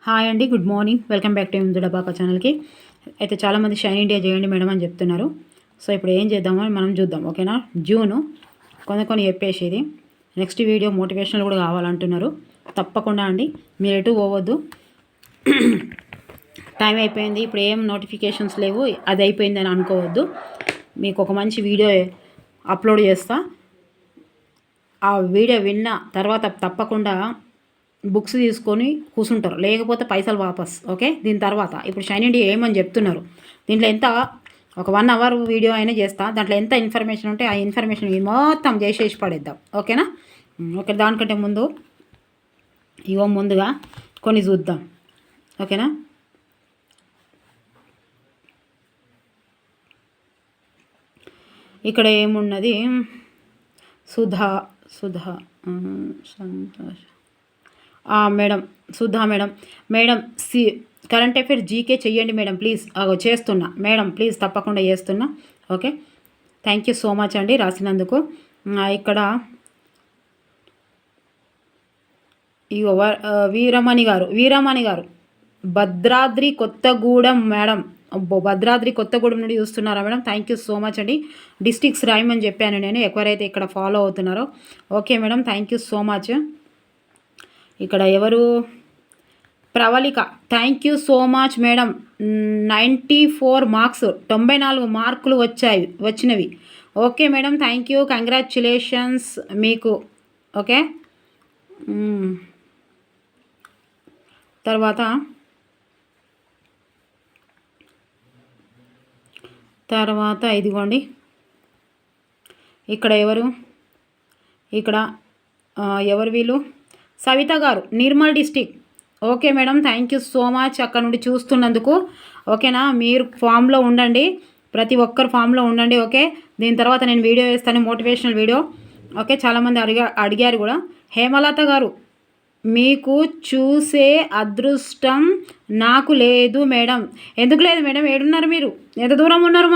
Hi అండి, good morning. Welcome back to డబాకా ఛానల్కి. అయితే చాలామంది షైన్ ఇండియా చేయండి మేడం అని చెప్తున్నారు. సో ఇప్పుడు ఏం చేద్దామో మనం చూద్దాం, ఓకేనా. జూను కొన్ని చెప్పేసి ఇది నెక్స్ట్ వీడియో మోటివేషనల్ కూడా కావాలంటున్నారు. తప్పకుండా అండి, మీరు ఎటు పోవద్దు. టైం అయిపోయింది, ఇప్పుడు ఏం నోటిఫికేషన్స్ లేవు, అది అయిపోయింది అని అనుకోవద్దు. మీకు ఒక మంచి వీడియో అప్లోడ్ చేస్తా. ఆ వీడియో విన్న తర్వాత తప్పకుండా బుక్స్ తీసుకొని కూర్చుంటారు, లేకపోతే పైసలు వాపస్. ఓకే, దీని తర్వాత ఇప్పుడు షైన్ ఇండియా ఏమని చెప్తున్నారు, దీంట్లో ఎంత ఒక 1 అవర్ వీడియో అయినా చేస్తా. దాంట్లో ఎంత ఇన్ఫర్మేషన్ ఉంటే ఆ ఇన్ఫర్మేషన్ మొత్తం చేసేసి పడేద్దాం, ఓకేనా. ఓకే, దానికంటే ముందుగా కొన్ని చూద్దాం, ఓకేనా. ఇక్కడ ఏమున్నది, Sudha Santosh madam, Sudha madam current affairs GK చెయ్యండి మేడం ప్లీజ్. చేస్తున్నా మేడం, ప్లీజ్ తప్పకుండా చేస్తున్నా. Okay, thank you so much అండి రాసినందుకు. ఇక్కడ ఇగో వీరమణి గారు భద్రాద్రి కొత్తగూడెం మేడం. భద్రాద్రి కొత్తగూడెం నుండి చూస్తున్నారా madam? Thank you so much అండి. డిస్ట్రిక్ట్స్ రాయమని చెప్పాను నేను, ఎవరైతే ఇక్కడ ఫాలో అవుతున్నారో. Okay madam, thank you so much. ఇక్కడ ఎవరు, Pravalika, thank you so much madam. 94 marks, 94 మార్కులు వచ్చినవి. Okay madam, thank you, congratulations మీకు. ఓకే, తర్వాత ఇదిగోండి, ఇక్కడ ఎవరు వీళ్ళు, సవిత గారు, Nirmal district. Okay madam, thank you so much అక్కడ నుండి చూస్తున్నందుకు. ఓకేనా, మీరు ఫామ్లో ఉండండి, ప్రతి ఒక్కరు ఫామ్లో ఉండండి. ఓకే, దీని తర్వాత నేను వీడియో వేస్తాను, మోటివేషనల్ వీడియో. ఓకే, చాలామంది అడిగారు కూడా. హేమలత గారు, మీకు చూసే అదృష్టం నాకు లేదు మేడం. ఎందుకు లేదు మేడం? ఏడున్నారు మీరు? ఎంత దూరం ఉన్నారు?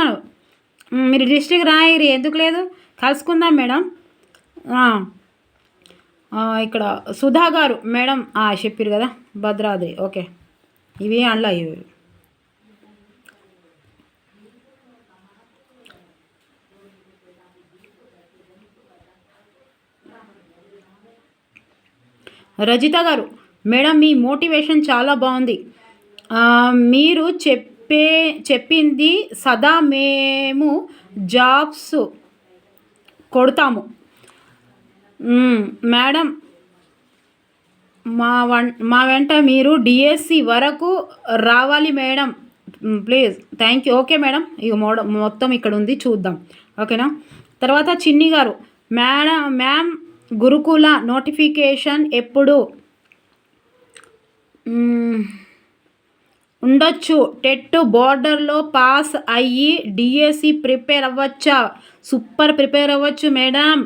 మీరు డిస్ట్రిక్ట్ రాయరి, ఎందుకు లేదు? కలుసుకుందాం మేడం. ఇక్కడ సుధా గారు మేడం చెప్పారు కదా, భద్రాద్రి. ఓకే, ఇవి అందులో ఇవి. రజిత గారు మేడం, మీ మోటివేషన్ చాలా బాగుంది. మీరు చెప్పింది సదా మేము జాబ్స్ కొడతాము మేడం. మా వెంట మీరు డిఎస్సి వరకు రావాలి madam please. Thank you. Okay madam, ఇక మొత్తం ఇక్కడ ఉంది, చూద్దాం. ఓకేనా. తర్వాత చిన్ని గారు, మ్యామ్ గురుకుల నోటిఫికేషన్ ఎప్పుడు ఉండొచ్చు? టెట్ బోర్డర్లో పాస్ అయ్యి డిఎస్సి ప్రిపేర్ అవ్వచ్చా? సూపర్ ప్రిపేర్ అవ్వచ్చు మేడం.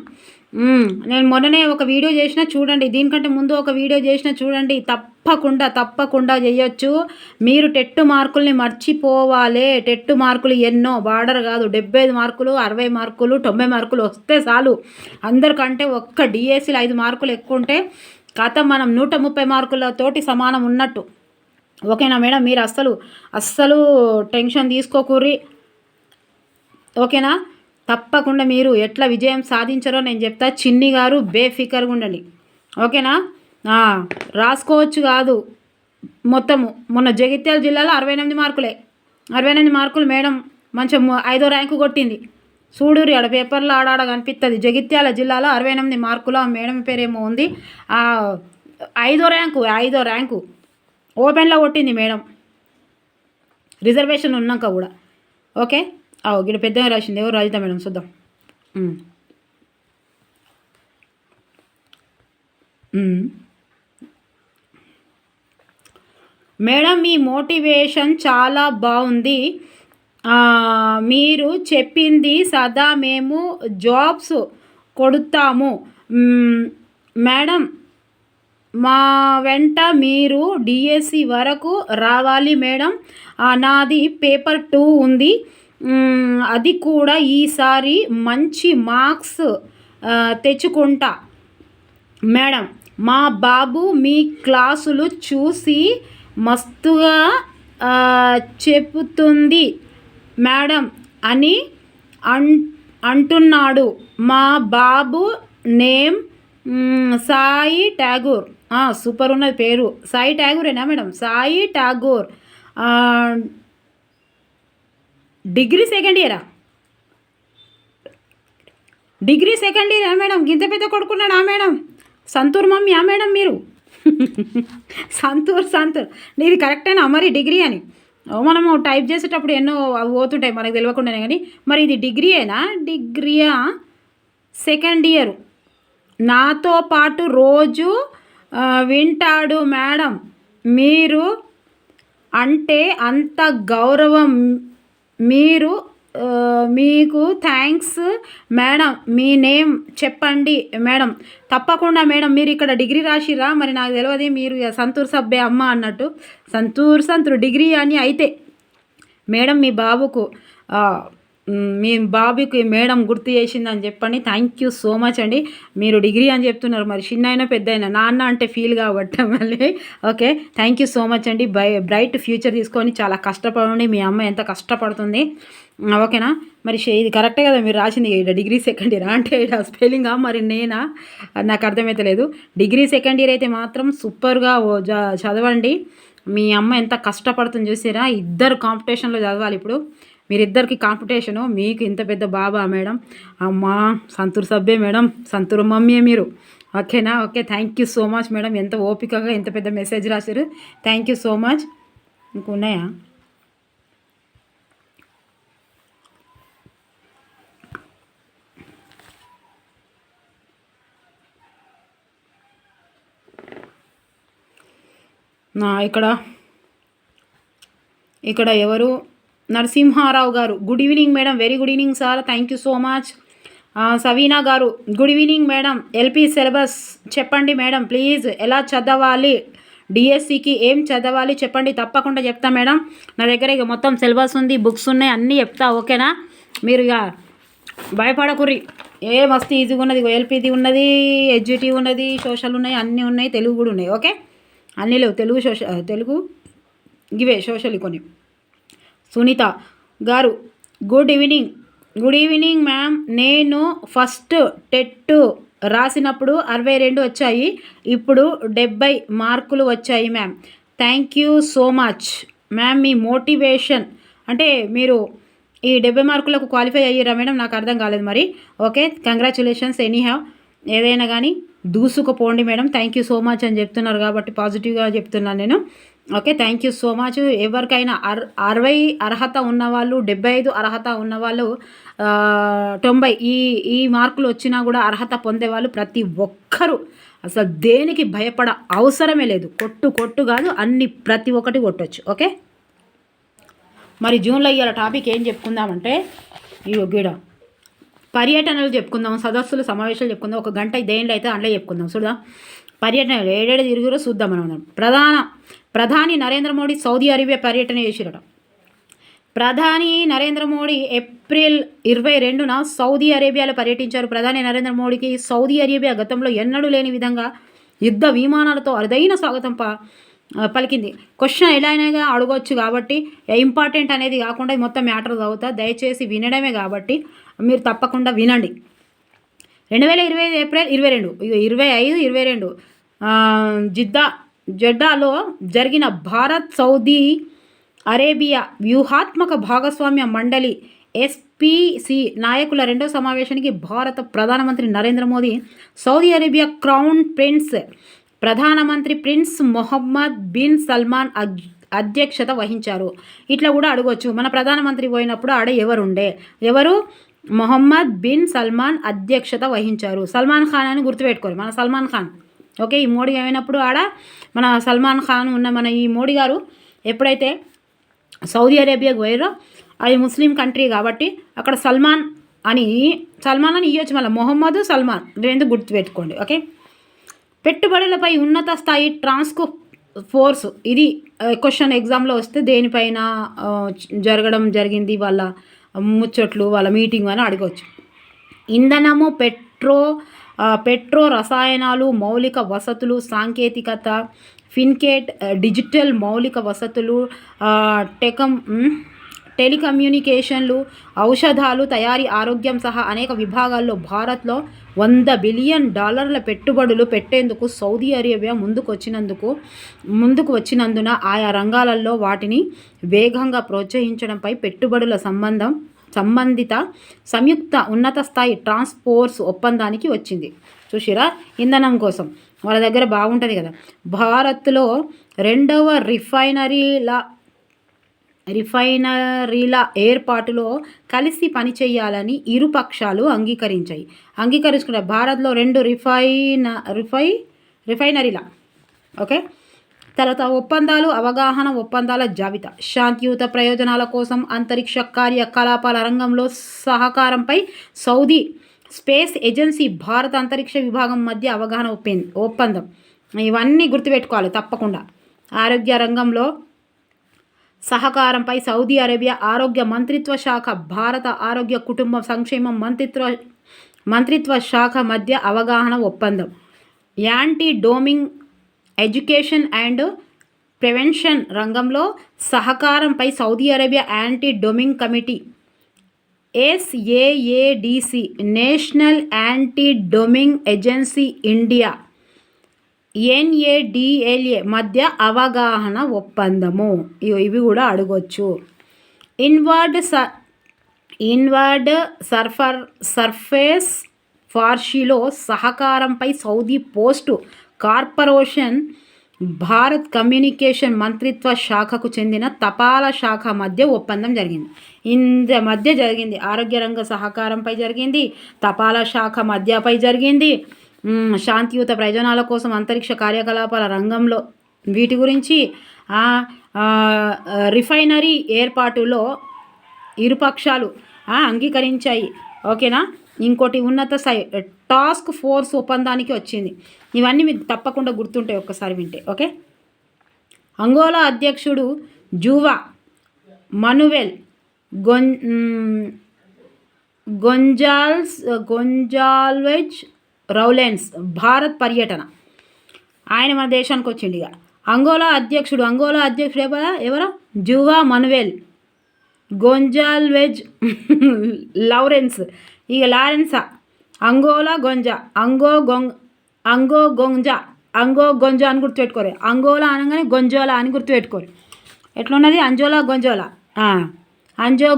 నేను మొన్ననే ఒక వీడియో చేసిన చూడండి, దీనికంటే ముందు ఒక వీడియో చేసిన చూడండి. తప్పకుండా చేయొచ్చు. మీరు టెట్ మార్కుల్ని మర్చిపోవాలి. టెట్ మార్కులు ఎన్నో, బార్డర్ కాదు, 75 మార్కులు, 60 మార్కులు, 90 మార్కులు వస్తే చాలు. అందరికంటే ఒక్క డిఎస్సిలో 5 మార్కులు ఎక్కువ ఉంటే కథ మనం 130 మార్కులతోటి సమానం ఉన్నట్టు. ఓకేనా మేడం, మీరు అస్సలు టెన్షన్ తీసుకోకూరి. ఓకేనా, తప్పకుండా మీరు ఎట్లా విజయం సాధించారో నేను చెప్తా. చిన్ని గారు బేఫికర్గా ఉండండి. ఓకేనా, రాసుకోవచ్చు కాదు మొత్తము. మొన్న జగిత్యాల జిల్లాలో 68 మార్కులే, 68 మార్కులు మేడం. మంచిగా 5వ ర్యాంకు కొట్టింది. చూడురి, ఆడ పేపర్లో ఆడాడ కనిపిస్తుంది. జగిత్యాల జిల్లాలో 68 మార్కులు. ఆ మేడం పేరేమో ఉంది. 5వ ర్యాంకు ఓపెన్లో కొట్టింది మేడం, రిజర్వేషన్ ఉన్నాక కూడా. ఓకే, ఇక్కడ పెద్దగా రాసింది ఎవరు? రజిత మేడం. చూద్దాం. మేడం, మీ మోటివేషన్ చాలా బాగుంది. మీరు చెప్పింది సదా మేము జాబ్స్ కొడుతాము మేడం. మా వెంట మీరు డిఎస్సి వరకు రావాలి మేడం. నాది పేపర్ 2 ఉంది, అది కూడా ఈసారి మంచి మార్క్స్ తెచ్చుకుంటా మేడం. మా బాబు మీ క్లాసులు చూసి మస్తుగా చెబుతుంది మేడం అని అంటున్నాడు మా బాబు నేమ్ సాయి ఠాగూర్. సూపర్ ఉన్నది పేరు. సాయి ఠాగూరేనా madam? Sai Tagore. Degree second ఇయరా? డిగ్రీ సెకండ్ ఇయరా మేడం? గింత పెద్ద కొడుకున్నాడా మేడం? సంతూర్ మమ్మీ మేడం మీరు? సంతూర్ నీది కరెక్టేనా మరి డిగ్రీ అని? మనము టైప్ చేసేటప్పుడు ఎన్నో అవి పోతుంటాయి మనకు తెలియకుండానే. కానీ మరి ఇది డిగ్రీయేనా? డిగ్రీయా? Second year. నాతో పాటు రోజు వింటాడు మేడం. మీరు అంటే అంత గౌరవం. మీకు థ్యాంక్స్ మేడం. మీ నేమ్ చెప్పండి మేడం. తప్పకుండా మేడం. మీరు ఇక్కడ డిగ్రీ రాసిరా? మరి నాకు తెలియదు. మీరు సంతూర్ సబ్బే అమ్మ అన్నట్టు సంతూర్ డిగ్రీ అని అయితే మేడం మీ బాబుకి మేడం గుర్తు చేసిందని చెప్పండి. థ్యాంక్ యూ సో మచ్ అండి. మీరు డిగ్రీ అని చెప్తున్నారు, మరి చిన్న అయినా పెద్ద అయినా నాన్న అంటే ఫీల్ కాబట్టి మళ్ళీ. Okay, thank you so much అండి. బ్రైట్ ఫ్యూచర్ తీసుకొని చాలా కష్టపడండి. మీ అమ్మ ఎంత కష్టపడుతుంది. ఓకేనా? మరి ఇది కరెక్టే కదా మీరు రాసింది? డిగ్రీ సెకండ్ ఇయర్ అంటే స్పెల్లింగా మరి నేనా? నాకు అర్థమైతలేదు. డిగ్రీ సెకండ్ ఇయర్ అయితే మాత్రం సూపర్గా చదవండి. మీ అమ్మ ఎంత కష్టపడుతుంది చూసారా? ఇద్దరు కాంపిటీషన్లో చదవాలి ఇప్పుడు. మీరిద్దరికి కాంపిటీషను. మీకు ఇంత పెద్ద బాబా మేడం? అమ్మా సంతూర్ సబ్బే మేడం, సంతూర్ మమ్మీ మీరు. ఓకేనా? Okay, thank you so much madam. ఎంత ఓపికగా ఎంత పెద్ద మెసేజ్ రాశారు. Thank you so much. ఇంకున్నాయా? ఇక్కడ ఎవరు? నరసింహారావు గారు. Good evening madam. Very good evening sir. Thank you so much. Savina గారు good evening madam. LP syllabus చెప్పండి మేడం ప్లీజ్. ఎలా చదవాలి? డిఎస్సికి ఏం చదవాలి చెప్పండి. తప్పకుండా చెప్తా మేడం. నా దగ్గర ఇక మొత్తం సిలబస్ ఉంది, బుక్స్ ఉన్నాయి, అన్నీ చెప్తా. ఓకేనా? మీరు ఇక భయపడకుర్రి. మస్తు ఈజీగా ఉన్నది. ఎల్పిది ఉన్నది, ఎడ్జిటీ ఉన్నది, సోషల్ ఉన్నాయి, అన్నీ ఉన్నాయి, తెలుగు కూడా ఉన్నాయి. ఓకే, అన్నీ లేవు. తెలుగు ఇవే సోషల్ కొన్ని. సునీత గారు గుడ్ ఈవినింగ్ మ్యామ్. నేను ఫస్ట్ టెట్ రాసినప్పుడు 62 వచ్చాయి, ఇప్పుడు 70 మార్కులు వచ్చాయి ma'am. Thank you so much ma'am. Me motivation అంటే మీరు ఈ 70 మార్కులకు క్వాలిఫై అయ్యారా మేడం? నాకు అర్థం కాలేదు మరి. Okay, congratulations anyhow. ఏదైనా కానీ దూసుకుపోండి madam. Thank you so much అని చెప్తున్నారు కాబట్టి పాజిటివ్గా చెప్తున్నాను నేను. Okay, thank you so much. ఎవరికైనా 60 అర్హత ఉన్నవాళ్ళు, 75 అర్హత ఉన్నవాళ్ళు, 90 ఈ మార్కులు వచ్చినా కూడా అర్హత పొందేవాళ్ళు ప్రతి ఒక్కరూ అసలు దేనికి భయపడ అవసరమే లేదు. కొట్టు కాదు, అన్ని ప్రతి ఒక్కటి కొట్టచ్చు. ఓకే, మరి జూన్లో ఇవాళ టాపిక్ ఏం చెప్పుకుందామంటే గీడ పర్యటనలు చెప్పుకుందాం, సదస్సులు సమావేశాలు చెప్పుకుందాం. 1 గంట దేనిలో అయితే అందులో చెప్పుకుందాం. చూద్దాం పర్యటనలు ఏడేడు తిరుగురో చూద్దాం మనం. ప్రధాని నరేంద్ర మోడీ సౌదీ అరేబియా పర్యటన చేసిరట. ప్రధాని నరేంద్ర మోడీ ఏప్రిల్ 22న సౌదీ అరేబియాలో పర్యటించారు. ప్రధాని నరేంద్ర మోడీకి సౌదీ అరేబియా గతంలో ఎన్నడూ లేని విధంగా యుద్ధ విమానాలతో అరుదైన స్వాగతం పలికింది. క్వశ్చన్ ఎలా అయినా అడగవచ్చు కాబట్టి ఇంపార్టెంట్ అనేది కాకుండా మొత్తం మ్యాటర్ చదువుతా, దయచేసి వినడమే కాబట్టి మీరు తప్పకుండా వినండి. 2025 ఏప్రిల్ 22, 25, 22 జెడ్డాలో జరిగిన భారత్ సౌదీ అరేబియా వ్యూహాత్మక భాగస్వామ్య మండలి ఎస్పీసీ నాయకుల 2వ సమావేశానికి భారత ప్రధానమంత్రి Narendra Modi, Saudi Arabia crown ప్రధానమంత్రి ప్రిన్స్ మొహమ్మద్ బిన్ సల్మాన్ అధ్యక్షత వహించారు. ఇట్లా కూడా అడగవచ్చు. మన ప్రధానమంత్రి పోయినప్పుడు ఆడ ఎవరు మొహమ్మద్ బిన్ సల్మాన్ అధ్యక్షత వహించారు. సల్మాన్ ఖాన్ అని గుర్తుపెట్టుకోరు, మన సల్మాన్ ఖాన్. ఓకే, ఈ మోడీ అయినప్పుడు ఆడ మన సల్మాన్ ఖాన్ ఉన్న మన ఈ మోడీ గారు ఎప్పుడైతే సౌదీ అరేబియాకు పోయారో అది ముస్లిం కంట్రీ కాబట్టి అక్కడ సల్మాన్ అని ఇవ్వచ్చు. మళ్ళీ మొహమ్మద్ సల్మాన్ రెండు గుర్తుపెట్టుకోండి. ఓకే, పెట్టుబడులపై ఉన్నత స్థాయి టాస్క్ ఫోర్స్. ఇది క్వశ్చన్ ఎగ్జామ్లో వస్తే దేనిపైన జరిగింది వాళ్ళ ముచ్చట్లు, వాళ్ళ మీటింగ్ అని అడగవచ్చు. ఇంధనము, పెట్రో రసాయనాలు, మౌలిక వసతులు, సాంకేతికత, ఫిన్కేట్ డిజిటల్ మౌలిక వసతులు, టెకం టెలికమ్యూనికేషన్లు, ఔషధాలు తయారీ, ఆరోగ్యం సహా అనేక విభాగాల్లో భారత్లో $100 బిలియన్ పెట్టుబడులు పెట్టేందుకు సౌదీ అరేబియా ముందుకు వచ్చినందున ఆయా రంగాలలో వాటిని వేగంగా ప్రోత్సహించడంపై పెట్టుబడుల సంబంధిత సంయుక్త ఉన్నత స్థాయి ట్రాన్స్పోర్ట్స్ ఒప్పందానికి వచ్చింది. చూసిరా, ఇంధనం కోసం వాళ్ళ దగ్గర బాగుంటుంది కదా. భారత్లో రెండవ రిఫైనరీల ఏర్పాటులో కలిసి పనిచేయాలని ఇరు పక్షాలు అంగీకరించుకున్నాయి. భారత్లో 2 రిఫైనరీల ఓకే. తర్వాత ఒప్పందాలు, అవగాహన ఒప్పందాల జాబితా. శాంతియుత ప్రయోజనాల కోసం అంతరిక్ష కార్యకలాపాల రంగంలో సహకారంపై సౌదీ స్పేస్ ఏజెన్సీ, భారత అంతరిక్ష విభాగం మధ్య అవగాహన ఒప్పందం. ఇవన్నీ గుర్తుపెట్టుకోవాలి తప్పకుండా. ఆరోగ్య రంగంలో సహకారంపై సౌదీ అరేబియా ఆరోగ్య మంత్రిత్వ శాఖ, భారత ఆరోగ్య కుటుంబ సంక్షేమం మంత్రిత్వ శాఖ మధ్య అవగాహన ఒప్పందం. Anti doping, education and prevention రంగంలో సహకారంపై Saudi Arabia anti doping committee SAADC, national anti doping agency India NADLA మధ్య అవగాహన ఒప్పందము. ఇవి కూడా అడగొచ్చు. ఇన్వర్డ్ సర్ఫేస్ ఫార్షీలో సహకారంపై Saudi post corporation, Bharat communication మంత్రిత్వ శాఖకు చెందిన తపాలా శాఖ మధ్య ఒప్పందం జరిగింది. మధ్య జరిగింది. ఆరోగ్య రంగ సహకారంపై జరిగింది, తపాలా శాఖ మధ్యపై జరిగింది. శాంతియుత ప్రయోజనాల కోసం అంతరిక్ష కార్యకలాపాల రంగంలో వీటి గురించి, రిఫైనరీ ఏర్పాటులో ఇరుపక్షాలు అంగీకరించాయి. ఓకేనా. ఇంకోటి ఉన్నత టాస్క్ ఫోర్స్ ఒప్పందానికి వచ్చింది. ఇవన్నీ మీకు తప్పకుండా గుర్తుంటాయి ఒక్కసారి వింటే. ఓకే. అంగోలా అధ్యక్షుడు జూవా మనువెల్ గొంజాల్వెజ్ రౌలెన్స్ భారత్ పర్యటన. ఆయన మన దేశానికి వచ్చిండు. ఇక అంగోలా అధ్యక్షుడు ఎవరా? జూవా మనువెల్ గొంజాల్వెజ్ లారెన్సా. అంగోలా గొంజా అని గుర్తుపెట్టుకోరు. అంగోలా అనగానే గొంజోలా అని గుర్తుపెట్టుకోరు. ఎట్లున్నది? గొంజోలా,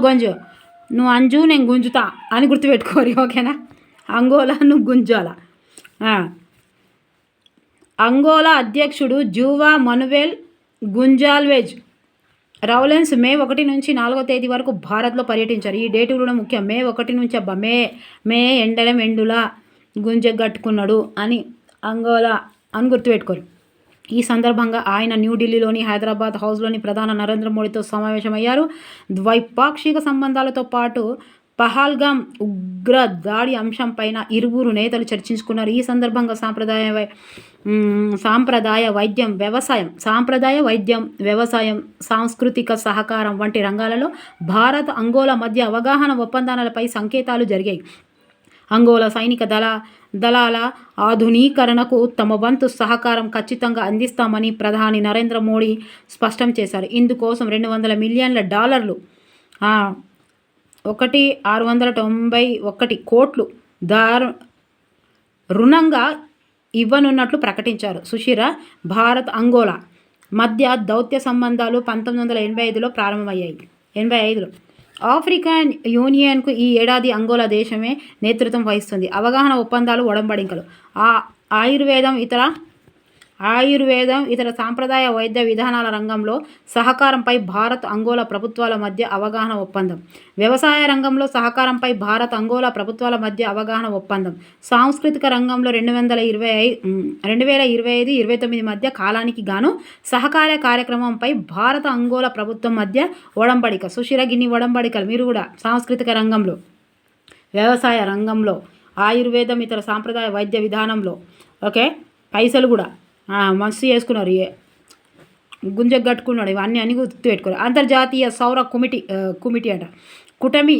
గొంజో, నువ్వు అంజు నేను గుంజుతా అని గుర్తుపెట్టుకోరు. ఓకేనా. అంగోలా నువ్వు గుంజోలా. అంగోలా అధ్యక్షుడు జూవా మనువెల్ గుంజాల్వెజ్ రౌలెన్స్ మే 1 నుంచి 4వ తేదీ వరకు భారత్లో పర్యటించారు. ఈ డేటు కూడా ముఖ్యం. మే 1 నుంచి మే ఎండులా గుంజగట్టుకున్నాడు అని అంగోలా అని గుర్తుపెట్టుకోరు. ఈ సందర్భంగా ఆయన న్యూఢిల్లీలోని హైదరాబాద్ హౌస్లోని ప్రధాని నరేంద్ర మోడీతో సమావేశమయ్యారు. ద్వైపాక్షిక సంబంధాలతో పాటు పహల్గాం ఉగ్ర దాడి అంశంపైన ఇరువురు నేతలు చర్చించుకున్నారు. ఈ సందర్భంగా సాంప్రదాయ వైద్యం, వ్యవసాయం, సాంస్కృతిక సహకారం వంటి రంగాలలో భారత్ అంగోలా మధ్య అవగాహన ఒప్పందాలపై సంకేతాలు జరిగాయి. అంగోలా సైనిక దళాల ఆధునీకరణకు తమ వంతు సహకారం ఖచ్చితంగా అందిస్తామని ప్రధాని నరేంద్ర మోడీ స్పష్టం చేశారు. ఇందుకోసం $200 మిలియన్ $691 కోట్లు రుణంగా ఇవ్వనున్నట్లు ప్రకటించారు. సుశీర, భారత్ అంగోలా మధ్య దౌత్య సంబంధాలు 1985లో ప్రారంభమయ్యాయి. 85లో ఆఫ్రికన్ యూనియన్కు ఈ ఏడాది అంగోలా దేశమే నేతృత్వం వహిస్తుంది. అవగాహన ఒప్పందాలు, ఒడంబడికలు. ఆయుర్వేదం ఇతర సాంప్రదాయ వైద్య విధానాల రంగంలో సహకారంపై భారత్ అంగోలా ప్రభుత్వాల మధ్య అవగాహన ఒప్పందం. వ్యవసాయ రంగంలో సహకారంపై భారత్ అంగోలా ప్రభుత్వాల మధ్య అవగాహన ఒప్పందం. సాంస్కృతిక రంగంలో 2025-29 మధ్య కాలానికి గాను సహకార కార్యక్రమంపై భారత అంగోలా ప్రభుత్వం మధ్య ఒడంబడిక. సుశీరగిన్ని ఒడంబడికలు మీరు కూడా సాంస్కృతిక రంగంలో, వ్యవసాయ రంగంలో, ఆయుర్వేదం ఇతర సాంప్రదాయ వైద్య విధానంలో. ఓకే. పైసలు కూడా మస్తు చేసుకున్నారు, గుంజగట్టుకున్నాడు. ఇవన్నీ అని గుర్తుపెట్టుకోరు. అంతర్జాతీయ సౌర కుమిటీ అంట కుటమి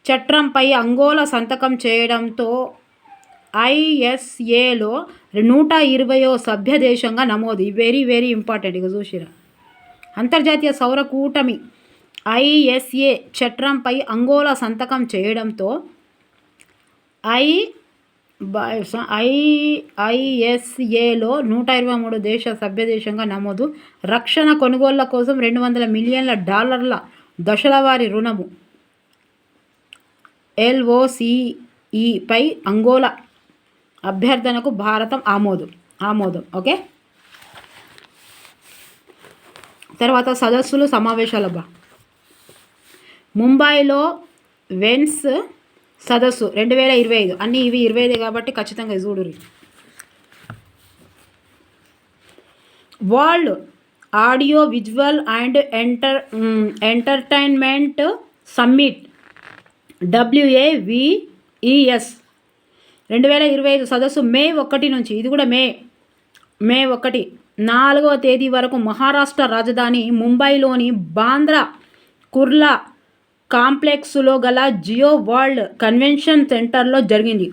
చట్రంపై అంగోలా సంతకం చేయడంతో ఐఎస్ఏలో 120వ సభ్య దేశంగా నమోదు. Very very important. ఇక చూసిరా, అంతర్జాతీయ సౌర కూటమి ఐఎస్ఏ చట్రంపై అంగోలా సంతకం చేయడంతో ఐఎస్ఏలో 123 దేశ సభ్య దేశంగా నమోదు. రక్షణ కొనుగోళ్ల కోసం $200 మిలియన్ల దశలవారీ రుణము. ఎల్ఓసిఈపై అంగోలా అభ్యర్థనకు భారతం ఆమోదం. ఓకే, తర్వాత సదస్సులు సమావేశాలబ్బా. ముంబైలో వెన్స్ సదస్సు 2025. అన్నీ ఇవి 25 కాబట్టి ఖచ్చితంగా చూడురి. World audio visual and entertainment summit WAVES 2025 సదస్సు మే 1 నుంచి, ఇది కూడా మే 1, 4వ తేదీ వరకు మహారాష్ట్ర రాజధాని ముంబైలోని బాంద్రా కుర్లా కాంప్లెక్స్లో గల జియో వరల్డ్ కన్వెన్షన్ సెంటర్లో జరిగింది.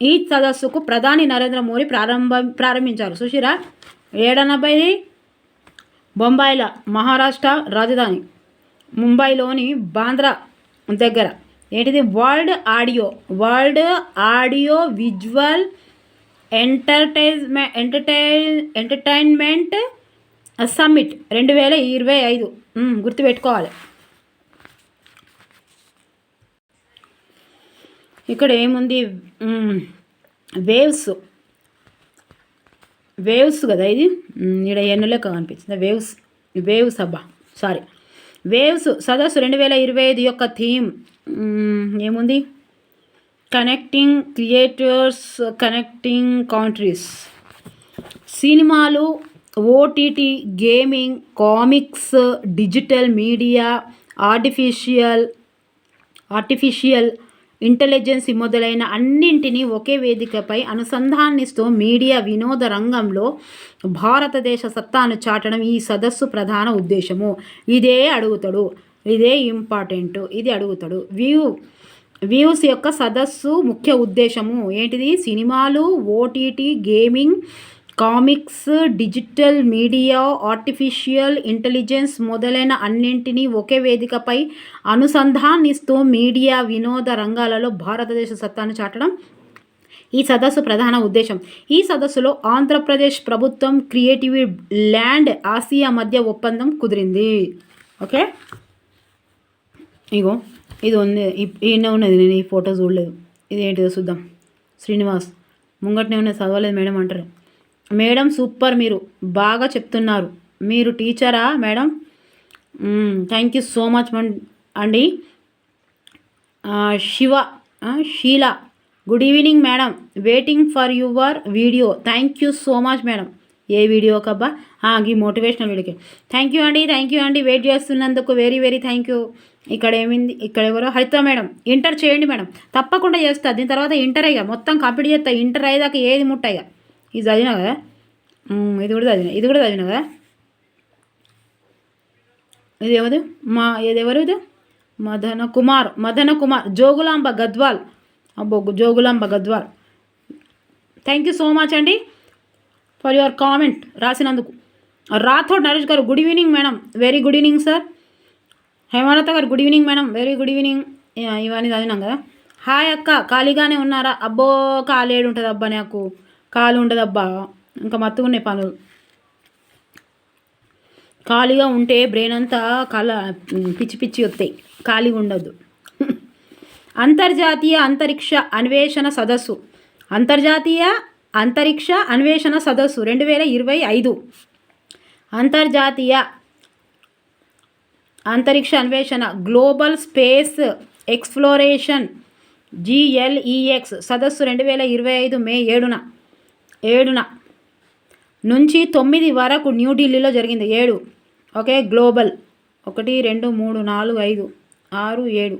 ఈ సదస్సుకు ప్రధాని నరేంద్ర మోదీ ప్రారంభించారు. సుశీరా 780 బొంబాయిలో మహారాష్ట్ర రాజధాని ముంబైలోని బాంద్రా దగ్గర ఏంటిది world audio visual entertainment summit 2025 గుర్తుపెట్టుకోవాలి. ఇక్కడ ఏముంది, వేవ్స్ కదా ఇది, ఇక్కడ ఎన్నులెక్క కనిపించింది. వేవ్స్ అబ్బా సారీ వేవ్స్ సదస్సు 2025 యొక్క థీమ్ ఏముంది, కనెక్టింగ్ క్రియేటర్స్, కనెక్టింగ్ కంట్రీస్. సినిమాలు, OTT, gaming, comics, digital media, artificial intelligence మొదలైన అన్నింటినీ ఒకే వేదికపై అనుసంధానిస్తూ మీడియా వినోద రంగంలో భారతదేశ సత్తాను చాటడం ఈ సదస్సు ప్రధాన ఉద్దేశము. ఇదే ఇంపార్టెంట్, ఇది అడుగుతాడు. వ్యూస్ యొక్క సదస్సు ముఖ్య ఉద్దేశము ఏంటిది, సినిమాలు, OTT, gaming, comics, digital media, artificial intelligence మొదలైన అన్నింటినీ ఒకే వేదికపై అనుసంధానిస్తూ మీడియా వినోద రంగాలలో భారతదేశ సత్తాను చాటడం ఈ సదస్సు ప్రధాన ఉద్దేశం. ఈ సదస్సులో ఆంధ్రప్రదేశ్ ప్రభుత్వం, క్రియేటివ్ ల్యాండ్ ఆసియా మధ్య ఒప్పందం కుదిరింది. ఓకే, ఇగో ఇది ఉంది, ఈయన ఉన్నది, నేను ఈ ఫోటో చూడలేదు. ఇది ఏంటిదో చూద్దాం. శ్రీనివాస్ ముంగట్నే ఉన్నది, చదవలేదు మేడం అంటారు. మేడం సూపర్, మీరు బాగా చెప్తున్నారు. మీరు టీచరా madam? Thank you so much అండి. Sheela good evening madam, waiting for your video. Thank you so much madam. ఏ వీడియో కబ్బా? ఈ మోటివేషనల్ వీడియోకి థ్యాంక్ యూ అండి, వెయిట్ చేస్తున్నందుకు వెరీ వెరీ థ్యాంక్ యూ. ఇక్కడ ఏమైంది, ఇక్కడ ఎవరో హరిత మేడం, ఇంటర్ చేయండి మేడం. తప్పకుండా చేస్తా, దీని తర్వాత ఇంటర్ అయ్యా మొత్తం కంప్లీట్ చేస్తా. ఇంటర్ అయ్యేదాకా ఏది ముట్టయ్యా. ఇది చదివినా కదా, ఇది కూడా చదివినా కదా. ఇది ఎవరు ఇది Madana Kumar Jogulamba Gadwal. Jogulamba Gadwal. Thank you so much అండి ఫర్ యువర్ కామెంట్ రాసినందుకు. రాథోడ్ నరేష్ గారు good evening madam, very good evening sir. Hemalatha గారు good evening madam, very good evening. ఇవన్నీ చదివినాం కదా. హాయ్ అక్క, ఖాళీగానే ఉన్నారా? అబ్బో ఖాళీ ఉంటుంది అబ్బా, నాకు ఖాళీ ఉంటుంది అబ్బా, ఇంకా మత్తుగా ఉన్నాయి పనులు. ఖాళీగా ఉంటే బ్రెయిన్ అంతా పిచ్చి పిచ్చి వస్తాయి, ఖాళీగా ఉండద్దు. అంతర్జాతీయ అంతరిక్ష అన్వేషణ సదస్సు 2025. అంతర్జాతీయ అంతరిక్ష అన్వేషణ గ్లోబల్ స్పేస్ ఎక్స్ప్లోరేషన్ GLEX సదస్సు 2025 మే 7 నుంచి 9 వరకు న్యూఢిల్లీలో జరిగింది. 7 ఓకే. గ్లోబల్ 1 2 3 4 5 6 7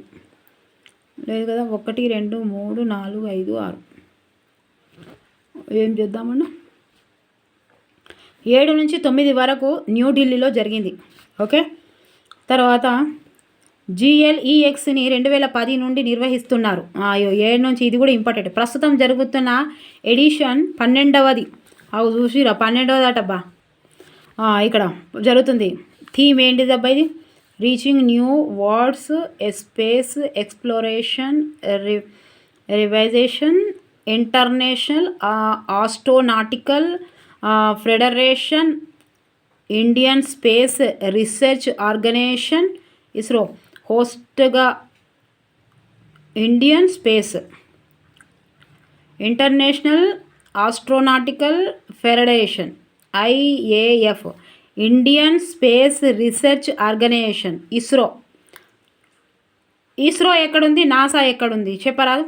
లేదు కదా, 1 2 3 4 5 6 ఏం చేద్దామన్నా. 7 నుంచి 9 వరకు న్యూఢిల్లీలో జరిగింది. ఓకే. తర్వాత GLEXని 2010 నుండి నిర్వహిస్తున్నారు. అయ్యో 7 నుంచి ఇది కూడా ఇంపార్టెంట్. ప్రస్తుతం జరుగుతున్న ఎడిషన్ 12వది. అవి చూసిరా 12వదటబ్బా. ఇక్కడ జరుగుతుంది. థీమ్ ఏంటిదబ్బా ఇది? Reaching new worlds, space exploration, రివైజేషన్, international astronautical federation, Indian space research organisation ISRO హోస్ట్గా, Indian space, international astronautical federation IAF, Indian space research organisation ISRO. ISRO ఎక్కడుంది, నాసా ఎక్కడుంది చెప్పరాదు?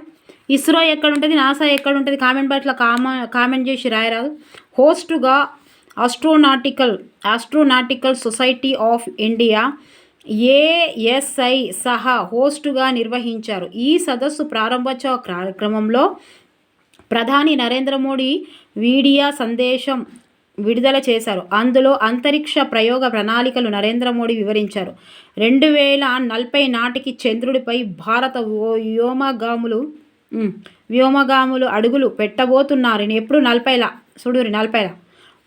ఇస్రో ఎక్కడుంటుంది, నాసా ఎక్కడుంటుంది? కామెంట్ బాక్స్లో కామెంట్ చేసి రాయరాదు? హోస్టుగా astronautical society of India ASI సహా హోస్టుగా నిర్వహించారు. ఈ సదస్సు ప్రారంభోత్సవ కార్యక్రమంలో ప్రధాని నరేంద్ర మోడీ వీడియో సందేశం విడుదల చేశారు. అందులో అంతరిక్ష ప్రయోగ ప్రణాళికలు నరేంద్ర మోడీ వివరించారు. 2040 నాటికి చంద్రుడిపై భారత వ్యోమగాములు అడుగులు పెట్టబోతున్నారు. ఎప్పుడు 40లా చూడురి 40లా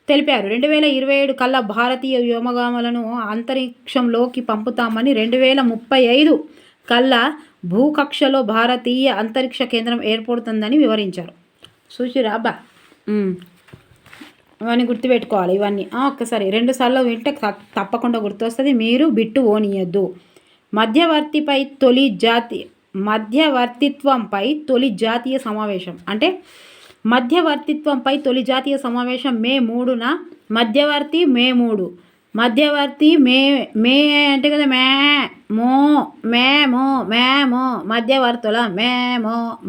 తెలిపారు. 2027 కల్లా భారతీయ వ్యోమగాములను అంతరిక్షంలోకి పంపుతామని, 2035 కల్లా భూకక్షలో భారతీయ అంతరిక్ష కేంద్రం ఏర్పడుతుందని వివరించారు. చూసిరా అబ్బా, ఇవన్నీ గుర్తుపెట్టుకోవాలి. ఇవన్నీ ఒక్కసారి 2 సార్లు వింటే తప్పకుండా గుర్తొస్తుంది. మీరు బిట్టు ఓనియద్దు. మధ్యవర్తిత్వంపై తొలి జాతీయ సమావేశం అంటే మధ్యవర్తిత్వంపై తొలి జాతీయ సమావేశం మే 3న. మధ్యవర్తి మే 3, మధ్యవర్తి మే అంటే కదా మేము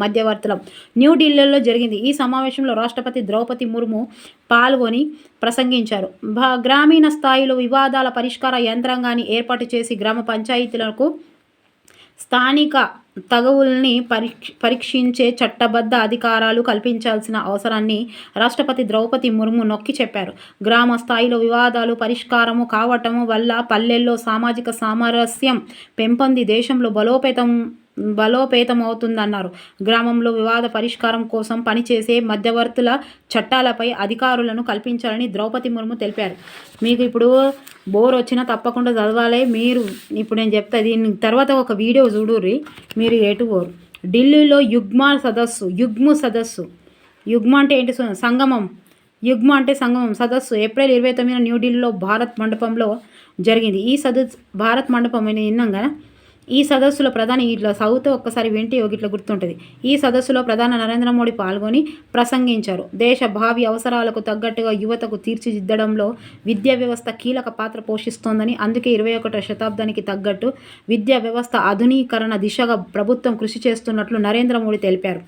మధ్యవర్తులం న్యూఢిల్లీలో జరిగింది. ఈ సమావేశంలో రాష్ట్రపతి ద్రౌపది ముర్ము పాల్గొని ప్రసంగించారు. గ్రామీణ స్థాయిలో వివాదాల పరిష్కార యంత్రాంగాన్ని ఏర్పాటు చేసి గ్రామ పంచాయతీలకు స్థానిక తగువుల్ని పరీక్షించే చట్టబద్ధ అధికారాలు కల్పించాల్సిన అవసరాన్ని రాష్ట్రపతి ద్రౌపది ముర్ము నొక్కి చెప్పారు. గ్రామ స్థాయిలో వివాదాలు పరిష్కారము కావటం వల్ల పల్లెల్లో సామాజిక సామరస్యం పెంపొంది దేశంలో బలోపేతమవుతుందన్నారు. గ్రామంలో వివాద పరిష్కారం కోసం పనిచేసే మధ్యవర్తుల చట్టాలపై అధికారులను కల్పించాలని ద్రౌపది ముర్ము తెలిపారు. మీకు ఇప్పుడు బోర్ వచ్చినా తప్పకుండా చదవాలి. మీరు ఇప్పుడు నేను చెప్తా, దీని తర్వాత ఒక వీడియో చూడుర్రి, మీరు ఎటు పోరు. ఢిల్లీలో యుగ్మ సదస్సు అంటే ఏంటి? సంగమం. యుగ్మ అంటే సంగమం సదస్సు ఏప్రిల్ 29న న్యూఢిల్లీలో భారత్ మండపంలో జరిగింది. ఈ సదస్సు భారత్ మండపం అని విన్నాం కదా. ఈ సదస్సులో ప్రధాని ఇట్లా సౌత్ ఒక్కసారి వింటే ఇట్లా గుర్తుంటుంది. ఈ సదస్సులో ప్రధాని నరేంద్ర మోడీ పాల్గొని ప్రసంగించారు. దేశ భావి అవసరాలకు తగ్గట్టుగా యువతకు తీర్చిదిద్దడంలో విద్యా వ్యవస్థ కీలక పాత్ర పోషిస్తోందని, అందుకే 21వ శతాబ్దానికి తగ్గట్టు విద్యా వ్యవస్థ ఆధునీకరణ దిశగా ప్రభుత్వం కృషి చేస్తున్నట్లు నరేంద్ర మోడీ తెలిపారు.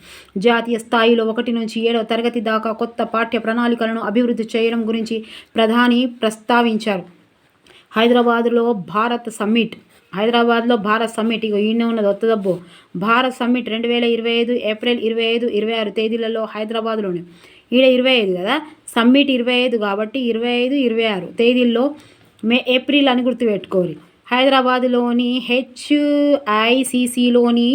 జాతీయ స్థాయిలో 1 నుంచి 7వ తరగతి దాకా కొత్త పాఠ్య ప్రణాళికలను అభివృద్ధి చేయడం గురించి ప్రధాని ప్రస్తావించారు. హైదరాబాద్లో భారత్ సమ్మిట్ ఇగో ఈయన ఉన్నది ఒత్తదబ్బో. భారత్ సమ్మిట్ 2025 ఏప్రిల్ 25, 26 తేదీలలో హైదరాబాద్లోనే. ఈడ 25 కదా, సమ్మిట్ 25 కాబట్టి 25, 26 తేదీల్లో ఏప్రిల్ అని గుర్తుపెట్టుకోవాలి. హైదరాబాద్లోని HICCలోని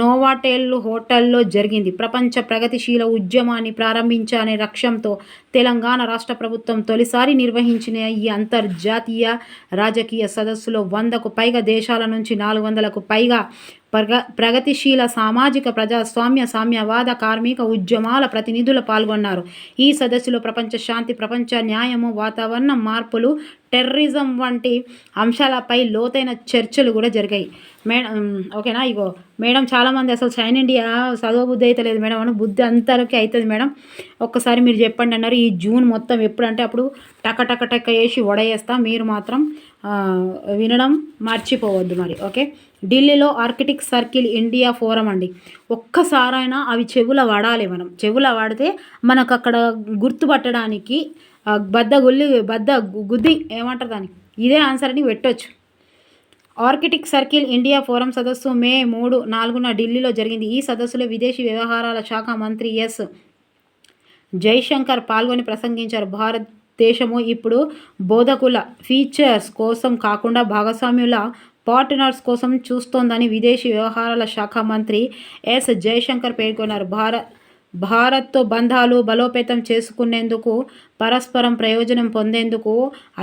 నోవాటెల్ హోటల్లో జరిగింది. ప్రపంచ ప్రగతిశీల ఉద్యమాన్ని ప్రారంభించాలనే లక్ష్యంతో తెలంగాణ రాష్ట్ర ప్రభుత్వం తొలిసారి నిర్వహించిన ఈ అంతర్జాతీయ రాజకీయ సదస్సులో 100కు పైగా దేశాల నుంచి 400కు పైగా ప్రగతిశీల సామాజిక ప్రజాస్వామ్య సామ్యవాద కార్మిక ఉద్యమాల ప్రతినిధులు పాల్గొన్నారు. ఈ సదస్సులో ప్రపంచ శాంతి, ప్రపంచ న్యాయము, వాతావరణ మార్పులు, టెర్రరిజం వంటి అంశాలపై లోతైన చర్చలు కూడా జరిగాయి. ఓకేనా? ఇగో మేడం చాలామంది అసలు సైన్ ఇండియా చదువు బుద్ధి అయితే లేదు మేడం అని, బుద్ధి అంతరికి అవుతుంది మేడం ఒక్కసారి మీరు చెప్పండి అన్నారు. ఈ జూన్ మొత్తం ఎప్పుడంటే అప్పుడు టక వేసి వడయేస్తా, మీరు మాత్రం వినడం మర్చిపోవద్దు మరి. ఓకే, ఢిల్లీలో ఆర్కిటిక్ సర్కిల్ ఇండియా ఫోరం అండి. ఒక్కసారైనా అవి చెవుల వాడాలి. మనం చెవుల వాడితే మనకు అక్కడ గుర్తుపట్టడానికి బద్ద గుద్ది ఏమంటారు దాన్ని, ఇదే ఆన్సర్ అని పెట్టొచ్చు. ఆర్కిటిక్ సర్కిల్ ఇండియా ఫోరం సదస్సు మే 3, 4న ఢిల్లీలో జరిగింది. ఈ సదస్సులో విదేశీ వ్యవహారాల శాఖ మంత్రి ఎస్ జైశంకర్ పాల్గొని ప్రసంగించారు. భారతదేశము ఇప్పుడు బోధకుల ఫీచర్స్ కోసం కాకుండా భాగస్వామ్యుల పార్ట్నర్స్ కోసం చూస్తోందని విదేశీ వ్యవహారాల శాఖ మంత్రి ఎస్ జయశంకర్ పేర్కొన్నారు. భారత్తో బంధాలు బలోపేతం చేసుకునేందుకు, పరస్పరం ప్రయోజనం పొందేందుకు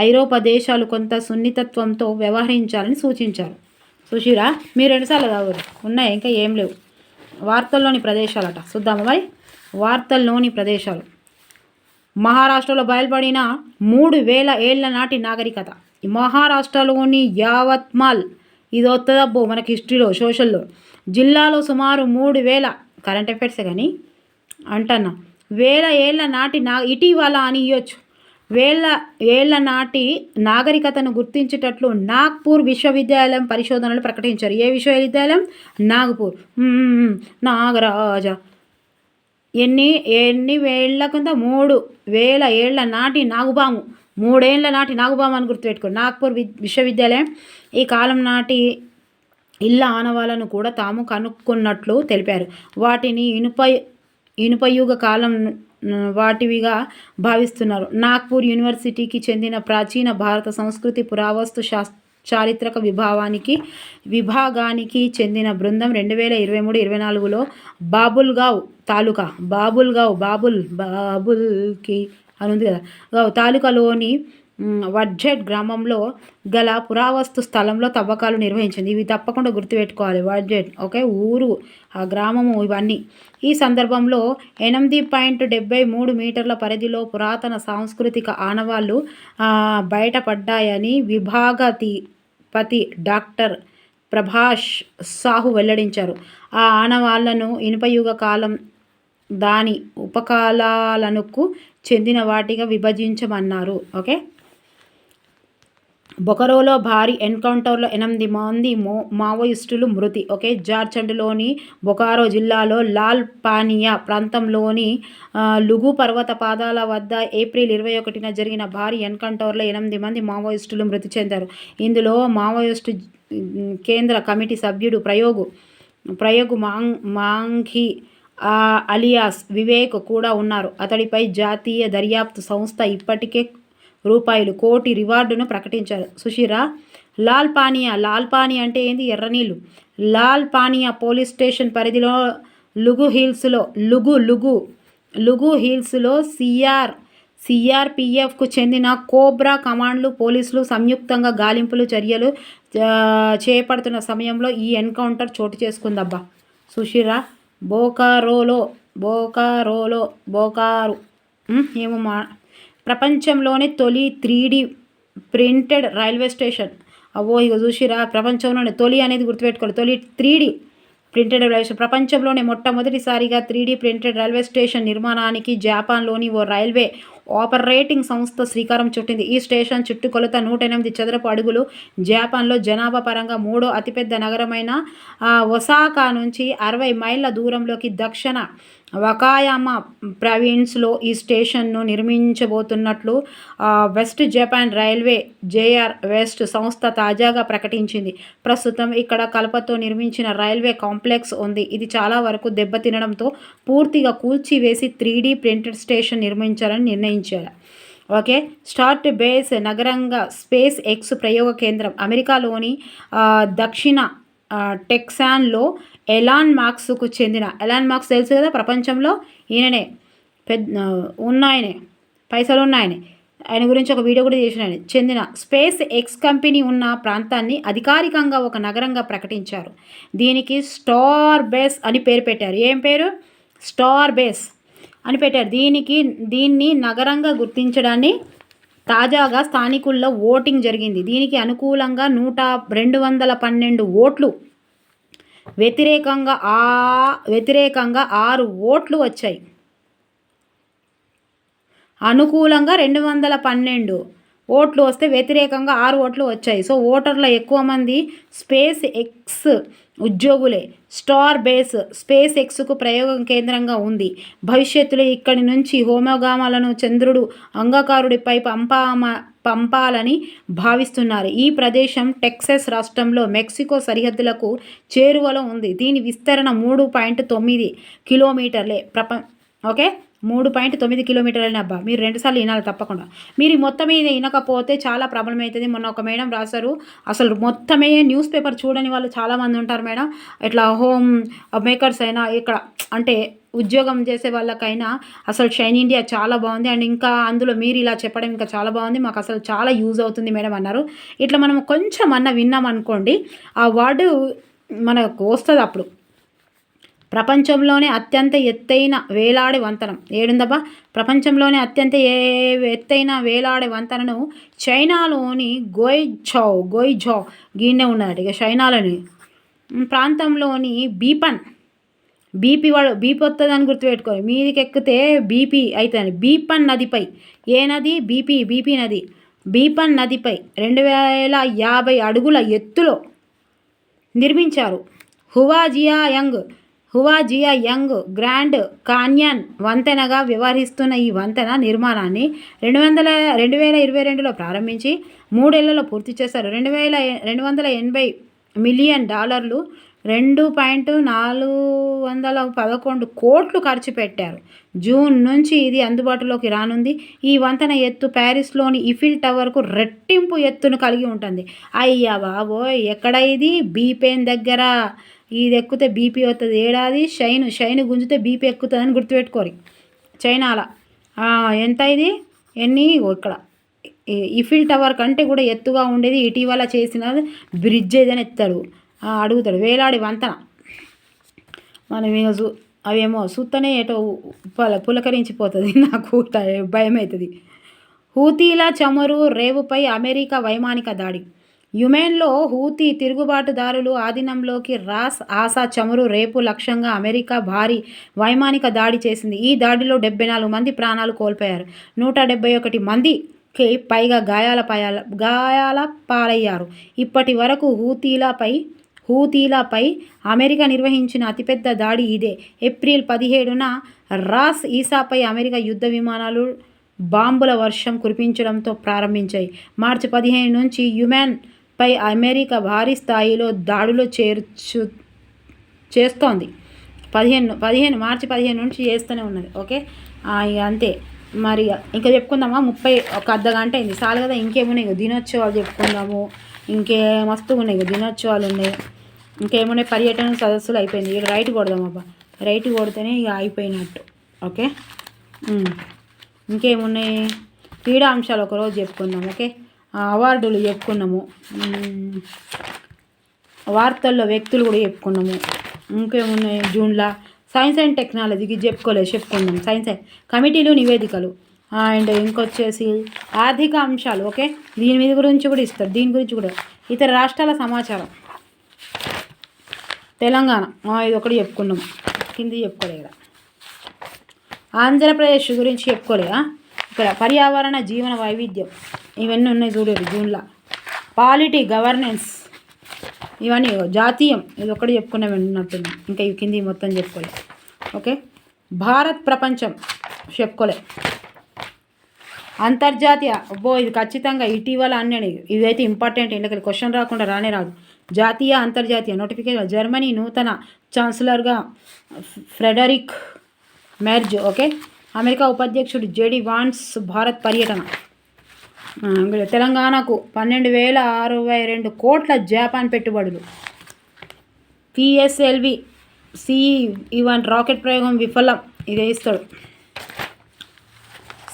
ఐరోపా దేశాలు కొంత సున్నితత్వంతో వ్యవహరించాలని సూచించారు. సుశీరా మీరు రెండుసార్లు కావాలి ఉన్నాయి, ఇంకా ఏం లేవు. వార్తల్లోని ప్రదేశాలట చూద్దాము. మరి వార్తల్లోని ప్రదేశాలు. మహారాష్ట్రలో బయలుపడిన 3000 ఏళ్ల నాటి నాగరికత. మహారాష్ట్రలోని యావత్మాల్, ఇది వస్తుందబ్బో మనకి హిస్టరీలో సోషల్లో, జిల్లాలో సుమారు 3000 కరెంట్ అఫైర్సే కానీ అంటన్నా 1000 ఏళ్ల నాటి ఇటీవల అని ఇవ్వచ్చు. 1000 ఏళ్ల నాటి నాగరికతను గుర్తించేటట్లు నాగ్పూర్ విశ్వవిద్యాలయం పరిశోధనలు ప్రకటించారు. ఏ విశ్వవిద్యాలయం? నాగపూర్. నాగరాజ ఎన్ని వేళ్ల కింద 3000 ఏళ్ల నాటి నాగుబాము, 3 ఏళ్ల నాటి నాగుబాము అని గుర్తుపెట్టుకో. నాగ్పూర్ విశ్వవిద్యాలయం ఈ కాలం నాటి ఇళ్ళ ఆనవాళ్లను కూడా తాము కనుక్కున్నట్లు తెలిపారు. వాటిని ఇనుపయుగ కాలం వాటివిగా భావిస్తున్నారు. నాగ్పూర్ యూనివర్సిటీకి చెందిన ప్రాచీన భారత సంస్కృతి పురావస్తు చారిత్రక విభాగానికి చెందిన బృందం 2023-24లో బాబుల్గావ్ తాలూకా బాబుల్కి అని ఉంది కదా, తాలూకాలోని వడ్జెట్ గ్రామంలో గల పురావస్తు స్థలంలో తవ్వకాలు నిర్వహించింది. ఇవి తప్పకుండా గుర్తుపెట్టుకోవాలి. వడ్జెట్ ఓకే ఊరు, ఆ గ్రామము, ఇవన్నీ. ఈ సందర్భంలో 8.73 మీటర్ల పరిధిలో పురాతన సాంస్కృతిక ఆనవాళ్లు బయటపడ్డాయని విభాగాధిపతి డాక్టర్ ప్రభాష్ సాహు వెల్లడించారు. ఆ ఆనవాళ్లను ఇనుపయుగ కాలం దాని ఉపకాలాలకు చెందిన వాటిగా విభజించమన్నారు. ఓకే. బొకరోలో భారీ ఎన్కౌంటర్లో 8 మంది మావోయిస్టులు మృతి. ఓకే. జార్ఖండ్లోని బొకారో జిల్లాలో లాల్ పానియా ప్రాంతంలోని లుగు పర్వత పాదాల వద్ద ఏప్రిల్ 21న జరిగిన భారీ ఎన్కౌంటర్లో 8 మంది మావోయిస్టులు మృతి చెందారు. ఇందులో మావోయిస్టు కేంద్ర కమిటీ సభ్యుడు ప్రయోగు మాంఘీ అలియాస్ వివేక్ కూడా ఉన్నారు. అతడిపై జాతీయ దర్యాప్తు సంస్థ ఇప్పటికే రూపాయలు 1 కోటి రివార్డును ప్రకటించారు. సుశీరా లాల్ పానియా అంటే ఏంది? ఎర్రనీళ్ళు. లాల్ పానియా పోలీస్ స్టేషన్ పరిధిలో లుగు హిల్స్లో సిఆర్పిఎఫ్కు చెందిన కోబ్రా కమాండ్లు పోలీసులు సంయుక్తంగా గాలింపులు చర్యలు చేపడుతున్న సమయంలో ఈ ఎన్కౌంటర్ చోటు చేసుకుందబ్బా. సుశీరా బోకారో ఏమో ప్రపంచంలోనే తొలి 3D ప్రింటెడ్ రైల్వే స్టేషన్. ఇక చూసిరా, ప్రపంచంలోనే తొలి అనేది గుర్తుపెట్టుకోవాలి. తొలి 3D ప్రింటెడ్ రైల్వే స్టేషన్. ప్రపంచంలోనే మొట్టమొదటిసారిగా 3D ప్రింటెడ్ రైల్వే స్టేషన్ నిర్మాణానికి జపాన్లోని ఓ రైల్వే ఆపరేటింగ్ సంస్థ శ్రీకారం చుట్టింది. ఈ స్టేషన్ చుట్టుకొలత 108 చదరపు అడుగులు. జపాన్లో జనాభా పరంగా 3వ అతిపెద్ద నగరమైన ఒసాకా నుంచి 60 మైళ్ళ దూరంలోకి దక్షిణ వకాయామా ప్రావిన్స్లో ఈ స్టేషన్ను నిర్మించబోతున్నట్లు west Japan railway JR west సంస్థ తాజాగా ప్రకటించింది. ప్రస్తుతం ఇక్కడ కలపతో నిర్మించిన రైల్వే కాంప్లెక్స్ ఉంది. ఇది చాలా వరకు దెబ్బతినడంతో పూర్తిగా కూల్చివేసి 3D ప్రింటెడ్ స్టేషన్ నిర్మించాలని నిర్ణయించారు. ఓకే. స్టార్ట్ బేస్ నగరంగా స్పేస్ ఎక్స్ ప్రయోగ కేంద్రం. అమెరికాలోని దక్షిణ టెక్సాన్లో ఎలాన్ మాస్క్కు చెందిన తెలుసు కదా, ప్రపంచంలో ఈయననే ఉన్నాయనే, పైసలు ఉన్నాయనే, ఆయన గురించి ఒక వీడియో కూడా చేసిన చెందిన స్పేస్ ఎక్స్ కంపెనీ ఉన్న ప్రాంతాన్ని అధికారికంగా ఒక నగరంగా ప్రకటించారు. దీనికి స్టార్ బేస్ అని పేరు పెట్టారు. ఏం పేరు? స్టార్ బేస్ అని పెట్టారు. దీన్ని నగరంగా గుర్తించడాన్ని తాజాగా స్థానికుల్లో ఓటింగ్ జరిగింది. దీనికి అనుకూలంగా 212 ఓట్లు, వ్యతిరేకంగా 6 ఓట్లు వచ్చాయి. అనుకూలంగా 212 ఓట్లు వస్తే వ్యతిరేకంగా 6 ఓట్లు వచ్చాయి. సో ఓటర్ల ఎక్కువ మంది స్పేస్ ఎక్స్ ఉద్యోగులే. స్టార్ బేస్ స్పేస్ ఎక్స్కు ప్రయోగం కేంద్రంగా ఉంది. భవిష్యత్తులో ఇక్కడి నుంచి హోమోగామాలను చంద్రుడు అంగాకారుడిపై పంపాలని భావిస్తున్నారు. ఈ ప్రదేశం టెక్సాస్ రాష్ట్రంలో మెక్సికో సరిహద్దులకు చేరువలో ఉంది. దీని విస్తరణ 3.9 కిలోమీటర్లే. ఓకే. 3.9 కిలోమీటర్లని అబ్బా. మీరు 2 సార్లు వినాలి తప్పకుండా. మీరు మొత్తం మీద వినకపోతే చాలా ప్రాబ్లం అవుతుంది. మొన్న ఒక మేడం రాశారు, అసలు మొత్తమే న్యూస్ పేపర్ చూడని వాళ్ళు చాలామంది ఉంటారు మేడం. ఇట్లా హోమ్ మేకర్స్ అయినా ఇక్కడ అంటే ఉద్యోగం చేసే వాళ్ళకైనా అసలు షైన్ ఇండియా చాలా బాగుంది. అండ్ ఇంకా అందులో మీరు ఇలా చెప్పడం ఇంకా చాలా బాగుంది, మాకు అసలు చాలా యూజ్ అవుతుంది మేడం అన్నారు. ఇట్లా మనం కొంచెం విన్నాం అనుకోండి, ఆ వర్డ్ మనకు వస్తుంది అప్పుడు. ప్రపంచంలోనే అత్యంత ఎత్తైన వేలాడే వంతెన ఏడుందబ్బా. ప్రపంచంలోనే అత్యంత ఎత్తైన వేలాడే వంతెనను చైనాలోని గోయిఝౌ గీనే ఉన్నదట. ఇక చైనాలోని ప్రాంతంలోని బీపీ వస్తుందని గుర్తుపెట్టుకోవాలి. మీదికి ఎక్కితే బీపీ అవుతుంది. బీపన్ నదిపై ఏ నది? బీపీ నది. బీపన్ నదిపై 2050 అడుగుల ఎత్తులో నిర్మించారు హువాజియాయంగ్ గ్రాండ్ కాన్యన్ వంతెనగా వ్యవహరిస్తున్న ఈ వంతెన నిర్మాణాన్ని 2022లో ప్రారంభించి 3 ఏళ్లలో పూర్తి చేశారు. $280 మిలియన్, 2.411 కోట్లు ఖర్చు పెట్టారు. జూన్ నుంచి ఇది అందుబాటులోకి రానుంది. ఈ వంతెన ఎత్తు ప్యారిస్లోని ఈఫిల్ టవర్కు రెట్టింపు ఎత్తును కలిగి ఉంటుంది. అయ్యా బాబోయ్, ఎక్కడ ఇది? బీపెన్ దగ్గర. ఇది ఎక్కితే బీపీ వస్తుంది. ఏడాది షైన్ గుంజితే బీపీ ఎక్కుతుందని గుర్తుపెట్టుకోరు చైనాలో. ఎంత ఇది? ఇక్కడ ఈఫిల్ టవర్ కంటే కూడా ఎత్తుగా ఉండేది ఇటీవల చేసిన బ్రిడ్జ్ ఏదైనా ఎత్తాడు అడుగుతాడు. వేలాడి వంతెన మనం ఇక అవేమో చూస్తేనే ఏటో పులకరించిపోతుంది. నాకు భయం అవుతుంది. హూతీల చమురు రేవుపై అమెరికా వైమానిక దాడి. యుమెన్లో హూతీ తిరుగుబాటుదారులు ఆధీనంలోకి రాస్ ఆసా చమురు రేపు లక్ష్యంగా అమెరికా భారీ వైమానిక దాడి చేసింది. ఈ దాడిలో 74 మంది ప్రాణాలు కోల్పోయారు. 171 మందికి పైగా గాయాల పాలయ్యారు. ఇప్పటి వరకు హూతీలపై అమెరికా నిర్వహించిన అతిపెద్ద దాడి ఇదే. ఏప్రిల్ 17న రాస్ ఈసాపై అమెరికా యుద్ధ విమానాలు బాంబుల వర్షం కురిపించడంతో ప్రారంభించాయి. మార్చి 15 నుంచి యుమెన్ పై అమెరికా భారీ స్థాయిలో దాడులు చేస్తోంది. మార్చి 15 నుంచి చేస్తూనే ఉన్నది. ఓకే, అంతే. మరి ఇంకా చెప్పుకుందామా? 31 అర్ధగంట అయింది చాలు కదా. ఇంకేమున్నాయి? దినోత్సవాలు చెప్పుకుందాము. మస్తుగా ఉన్నాయి, దినోత్సవాలు ఉన్నాయి. ఇంకేమున్నాయి? పర్యటన సదస్సులు అయిపోయింది. ఇక రైట్ కొడదాం అబ్బా. రైట్ కొడితేనే ఇక అయిపోయినట్టు. ఓకే, ఇంకేమున్నాయి? క్రీడా అంశాలు ఒకరోజు చెప్పుకుందాం. ఓకే, అవార్డులు చెప్పుకున్నాము. వార్తల్లో వ్యక్తులు కూడా చెప్పుకున్నాము. ఇంకేమున్నాయి? జూన్లో సైన్స్ అండ్ టెక్నాలజీకి చెప్పుకుందాం. సైన్స్ కమిటీలు నివేదికలు అండ్ ఇంకొచ్చేసి ఆర్థిక అంశాలు. ఓకే, దీని మీద గురించి కూడా ఇస్తారు. దీని గురించి కూడా ఇతర రాష్ట్రాల సమాచారం. తెలంగాణ ఇది ఒకటి చెప్పుకున్నాము. కింది చెప్పుకోలేదా? ఆంధ్రప్రదేశ్ గురించి చెప్పుకోలేదా? ఇక్కడ పర్యావరణ జీవన వైవిధ్యం ఇవన్నీ ఉన్నాయి చూడండి. జూన్లో పాలిటీ గవర్నెన్స్ ఇవన్నీ. జాతీయం ఇది ఒకటి చెప్పుకున్నట్టుంది. ఇంకా ఇవి కింది మొత్తం చెప్పుకోలేదు. ఓకే, భారత్ ప్రపంచం చెప్పుకోలే. అంతర్జాతీయ ఇది ఖచ్చితంగా ఇటీవల అన్నీ ఇవైతే ఇంపార్టెంట్. ఎందుకంటే క్వశ్చన్ రాకుండా రాదు. జాతీయ అంతర్జాతీయ నోటిఫికేషన్. జర్మనీ నూతన ఛాన్సలర్గా ఫ్రెడరిక్ మెర్జ్. ఓకే, అమెరికా ఉపాధ్యక్షుడు జేడీ వాన్స్ భారత్ పర్యటన. తెలంగాణకు 12,062 కోట్ల జపాన్ పెట్టుబడులు. పిఎస్ఎల్వి C-1 రాకెట్ ప్రయోగం విఫలం. ఇదే ఇస్తాడు.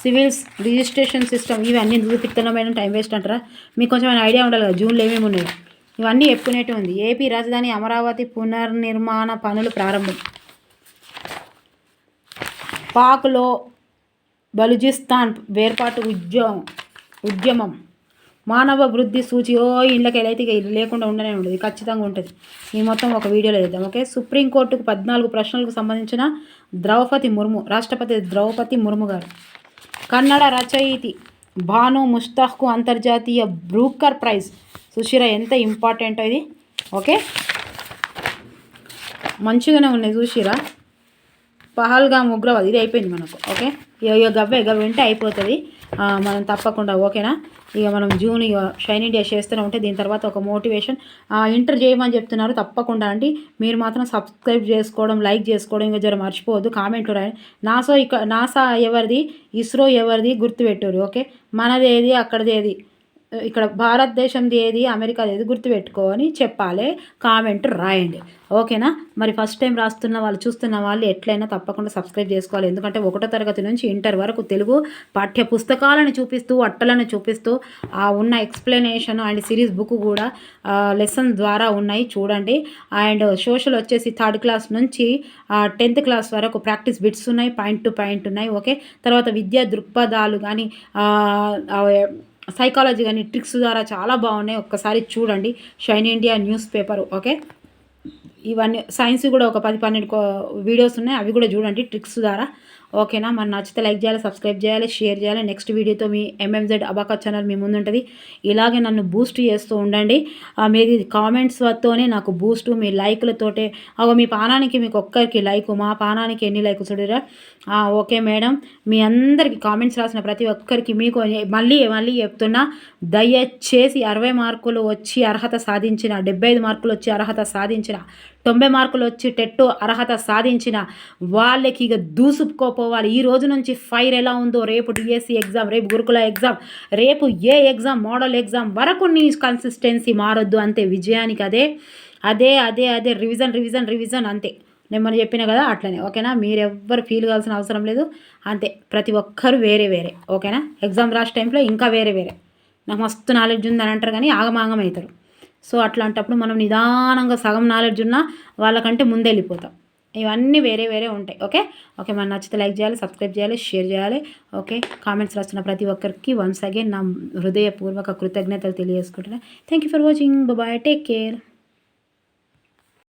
సివిల్స్ రిజిస్ట్రేషన్ సిస్టమ్ ఇవన్నీ చూపిస్తున్నా మేడం, టైం వేస్ట్ అంటారా? మీకు కొంచెం ఐడియా ఉండాలి కదా జూన్లో ఏమేమి ఉన్నాయో. ఇవన్నీ చెప్పుకునేట్టు ఉంది. ఏపీ రాజధాని అమరావతి పునర్నిర్మాణ పనులు ప్రారంభం. పాక్లో బలూచిస్తాన్ వేర్పాటు ఉద్యమం. మానవ వృద్ధి సూచి ఇళ్ళకి ఎలా అయితే లేకుండా ఉండనే ఉండదు, ఖచ్చితంగా ఉంటుంది. ఈ మొత్తం ఒక వీడియోలో చేద్దాం. ఓకే, సుప్రీంకోర్టుకు 14 ప్రశ్నలకు సంబంధించిన రాష్ట్రపతి ద్రౌపది ముర్ము గారు. కన్నడ రచయితి భాను ముస్తాహ్కు అంతర్జాతీయ బ్రూకర్ ప్రైజ్. చూసిరా ఎంత ఇంపార్టెంట్ ఇది. ఓకే, మంచిగానే ఉన్నాయి చూసిరా. పహల్గామ్ ఉగ్రవాది ఇది అయిపోయింది మనకు. ఓకే, గవ్వే వింటే అయిపోతుంది. మనం తప్పకుండా ఓకేనా. ఇక మనం జూన్ ఇక షైన్ ఇండియా చేస్తూనే ఉంటే దీని తర్వాత ఒక మోటివేషన్ ఇంటర్ చేయమని చెప్తున్నారు. తప్పకుండా అండి మీరు మాత్రం సబ్స్క్రైబ్ చేసుకోవడం, లైక్ చేసుకోవడం ఇంకా జర మర్చిపోవద్దు. కామెంట్లు రాయండి. నాసా ఎవరిది, ఇస్రో ఎవరిది గుర్తుపెట్టుర్రి. ఓకే, మనది ఏది, అక్కడిది ఏది, ఇక్కడ భారతదేశంది ఏది, అమెరికాది ఏది గుర్తుపెట్టుకో అని చెప్పాలి. కామెంట్ రాయండి ఓకేనా. మరి ఫస్ట్ టైం రాస్తున్న వాళ్ళు, చూస్తున్న వాళ్ళు ఎట్లయినా తప్పకుండా సబ్స్క్రైబ్ చేసుకోవాలి. ఎందుకంటే 1వ తరగతి నుంచి ఇంటర్ వరకు తెలుగు పాఠ్య పుస్తకాలను చూపిస్తూ, అట్టలను చూపిస్తూ ఉన్న ఎక్స్ప్లెనేషన్ అండ్ సిరీస్ బుక్ కూడా లెసన్ ద్వారా ఉన్నాయి చూడండి. అండ్ సోషల్ వచ్చేసి 3rd క్లాస్ నుంచి 10th క్లాస్ వరకు ప్రాక్టీస్ బిట్స్ ఉన్నాయి, పాయింట్ టు పాయింట్ ఉన్నాయి. ఓకే, తర్వాత విద్యా దృక్పథాలు కానీ సైకాలజీ కానీ ట్రిక్స్ ద్వారా చాలా బాగున్నాయి. ఒక్కసారి చూడండి shine India news paper. Okay, ఇవన్నీ సైన్స్ కూడా ఒక 10-12 వీడియోస్ ఉన్నాయి, అవి కూడా చూడండి ట్రిక్స్ ద్వారా. ఓకేనా. మరి నచ్చితే లైక్ చేయాలి, సబ్స్క్రైబ్ చేయాలి, షేర్ చేయాలి. నెక్స్ట్ వీడియోతో మీ MMZ అబాకా ఛానల్ మీ ముందు ఉంటుంది. ఇలాగే నన్ను బూస్ట్ చేస్తూ ఉండండి. మీది కామెంట్స్ వత్తోనే నాకు బూస్టు, మీ లైకులతోటే. మీ పానానికి మీకు ఒక్కరికి లైకు, మా పానానికి ఎన్ని లైకు చూడరా. ఓకే మేడం, మీ అందరికీ కామెంట్స్ రాసిన ప్రతి ఒక్కరికి మీకు మళ్ళీ చెప్తున్నా, దయచేసి 60 మార్కులు వచ్చి అర్హత సాధించిన, 75 మార్కులు వచ్చి అర్హత సాధించిన, 90 మార్కులు వచ్చి టెట్టు అర్హత సాధించిన వాళ్ళకి ఇక దూసుకుపోవాలి. ఈ రోజు నుంచి ఫైర్ ఎలా ఉందో, రేపు డిఎస్సి ఎగ్జామ్, రేపు గురుకుల ఎగ్జామ్, రేపు ఏ ఎగ్జామ్, మోడల్ ఎగ్జామ్ వరకు నీ కన్సిస్టెన్సీ మారొద్దు అంతే. విజయానికి అదే రివిజన్ అంతే. నేను మనం చెప్పిన కదా అట్లనే. ఓకేనా, మీరెవ్వరు ఫీల్ కావాల్సిన అవసరం లేదు. అంతే, ప్రతి ఒక్కరు వేరే. ఓకేనా, ఎగ్జామ్ రాసే టైంలో ఇంకా వేరే నాకు మస్తు నాలెడ్జ్ ఉందని అంటారు కానీ ఆగమాగం అవుతారు. సో అట్లాంటప్పుడు మనం నిదానంగా సగం నాలెడ్జ్ ఉన్నా వాళ్ళకంటే ముందే వెళ్ళిపోతాం. ఇవన్నీ వేరే ఉంటాయి. ఓకే, మన నచ్చితే లైక్ చేయాలి, సబ్స్క్రైబ్ చేయాలి, షేర్ చేయాలి. ఓకే, కామెంట్స్ రాస్తున్న ప్రతి ఒక్కరికి వన్స్ అగైన్ నా హృదయపూర్వక కృతజ్ఞతలు తెలియజేసుకుంటున్నాను. Thank you for watching. Bye, take care.